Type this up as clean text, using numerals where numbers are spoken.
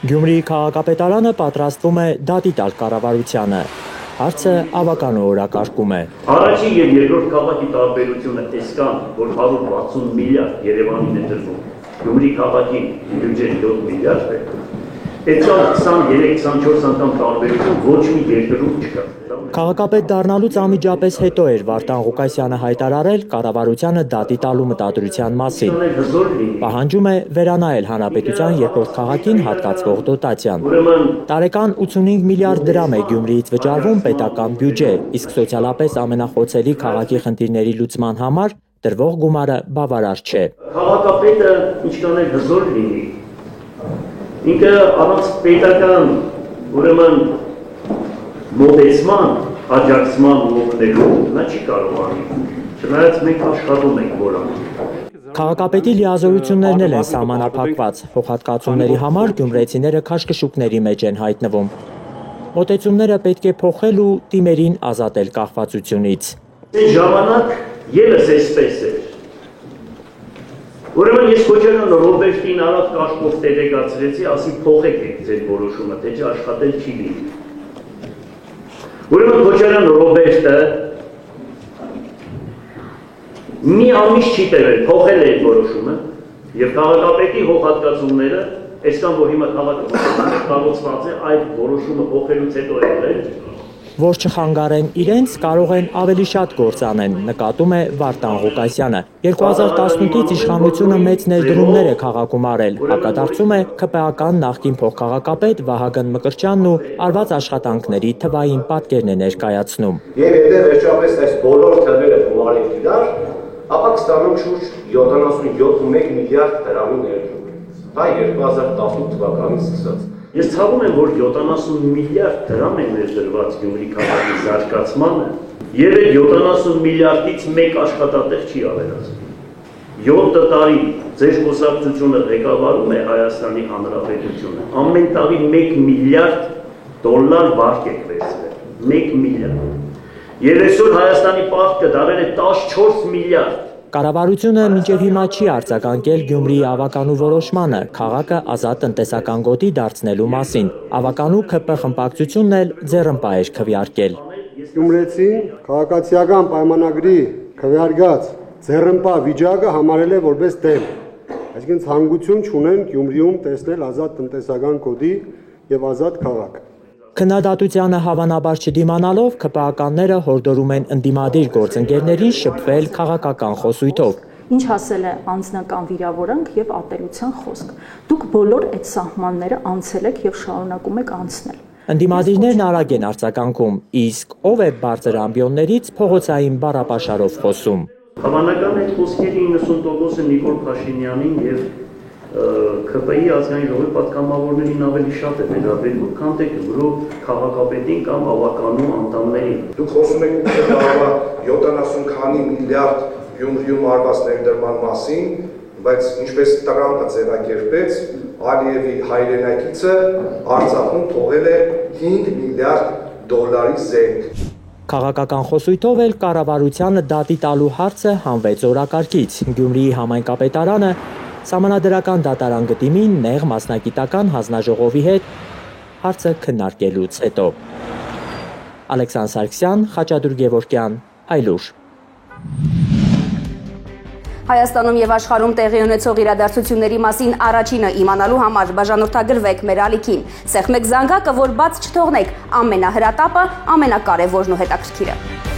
Գյումրիի քաղաքապետարանը պատրաստվում է դատի տալ կառավարությանը։ Հարցը ավականու օրակարգում է։ Առաջին եւ երկրորդ քաղաքի տարբերությունը այսքան, որ 160 միլիարդ Երևանին է տրվում, Գյումրի քաղաքի բյուջեն 7 միլիարդ է։ Այդքան 23-24 անգամ տարբերություն ոչ մի երկրում չկա։ Քաղաքապետ դառնալուց անմիջապես հետո էր Վարդան Ղուկասյանը հայտարարել կառավարությանը դատի տալու մտադրության մասին։ Պահանջում է վերանայել հանրապետության երկրորդ քաղաքին հատկացվող դոտացիան։ Տարեկան 85 միլիարդ դրամ է Գյումրիից վճարվում պետական բյուջե, իսկ սոցիալապես ամենախոցելի քաղաքի խնդիրների լուծման համար տրվող գումարը բավարար չէ։ Քաղաքապետը ինչքան էլ հզոր լինի, ինքը առանց պետական ուրեմն մոտեցման, աջակցման օգնելու նա չի կարողանում։ Չնայած մենք աշխատում ենք որոնք։ Քաղաքապետի լիազորություններն են սահմանափակված, փոխհատկացումների համար գյումրեցիները քաշքշուկների մեջ են հայտնվում։ Մոտեցումները պետք է փոխել ու տիմերին ազատել կախվածությունից։ Այն ժամանակ ևս այսպես էր։ Ուրեմն ես Քոչարյան Ռոբերտին արավ կաշկով տեղեկացրեցի, ասի փոխեք ձեր որոշումը, թե չէ աշխատել չի լինի։ Ուրեմն Քոչարյան Ռոբերտը մի ամիս չի տևել, փոխել է այդ որոշումը եւ քաղաքապետի հողհատկացումները, այսքան որ հիմա քաղաքը կառուցված է, այդ որոշումը փոխելուց հետո եղել։ Որ չխանգարեն իրենց, կարող են ավելի շատ գործ անեն, նկատում է Վարդան Ղուկասյանը։ 2018-ից իշխանությունը մեծ ներդրումներ է քաղաքում արել, հակադարձում է ԿՊԱ-ական նախկին փոխքաղաքապետ Վահագն Մկրտչյանն ու արված աշխատանքների թվային պատկերն է ներկայացնում։ Եվ եթե վերջապես այս բոլոր թվերը գումարենք իրար, ապա կստանանք շուրջ 77 միլիարդ դրամի ներդրում։ Դա 2018 թվականից սկսած։ Ես ցավում եմ, որ 70 միլիարդ դրամ է ներդրված Գյումրի քաղաքի զարգացմանը, եւ այդ 70 միլիարդից մեկ աշխատատեղ չի ավելացել։ 7 տարի ձեր խոսակցությունը ղեկավարում է Հայաստանի Հանրապետությունը։ Ամեն տարի 1 միլիարդ դոլար վարկ եք վերցրել։ 1 միլիարդ։ Եվ այսօր Հայաստանի պարտքը դարել է 14 միլիարդ։ Կառավարությունը մինչև հիմա չի արձագանքել Գյումրիի ավականու որոշմանը քաղաքը ազատ տնտեսական գոտի դարձնելու մասին։ Ավականու ԿՊ խմբակցությունն էլ ձեռնպա էր քվեարկել։ Գյումրեցին քաղաքացիական պայմանագրի քվեարկած ձեռնպա վիճակը համարել է որպես դեմ։ Այսինքն ցանկություն չունեն Գյումրիում տեսնել ազատ տնտեսական գոտի եւ ազատ քաղաք։ Քննադատությանը հավանաբար չդիմանալով ԿՊԱ-ականները հորդորում են ընդդիմադիր գործընկերներին շփվել քաղաքական խոսույթով։ Ինչ ասել է անձնական վիրավորանք եւ ատելության խոսք։ Դուք բոլոր այդ սահմանները անցել եք եւ շարունակում եք անցնել։ Ընդդիմադիրներն արագ են արձագանքում, իսկ ով է բարձր ամբիոններից փողոցային բառապաշարով խոսում։ Հավանական այդ խոսքերի 90%-ը Նիկոլ Փաշինյանին եւ ԿՊ-ի ազգային ժողովի պատգամավորներին ավելի շատ է վերաբերվում, քան թե Գյումրու քաղաքապետին կամ ավականու անդամներին։ Դուք խոսում եք ուղղակի 70 քանի միլիարդ Գյումրիում արված ներդրման մասին, բայց ինչպես Տրամպը ձևակերպեց, Ալիևի հայրենակիցը Արցախում թողել է 5 միլիարդ դոլարի զենք։ Քաղաքական խոսույթով էլ կառավարությանը դատի տալու հարցը հանվեց օրակարգից։ Գյումրիի համայնքապետարանը Սահմանադրական դատարան գտիմին նեղ մասնագիտական հանձնաժողովի հետ հարցը քննարկելուց հետո։ Ալեքսանդր Սարգսյան, Խաչատուր Գևորգյան, Այլուր։ Հայաստանում եւ աշխարհում տեղի ունեցող իրադարձությունների մասին առաջինը իմանալու համար բաժանորդագրվեք մեր ալիքին։ Սեղմեք զանգակը, որ բաց չթողնեք ամենահրատապը, ամենակարևորն ու հետաքրքիրը։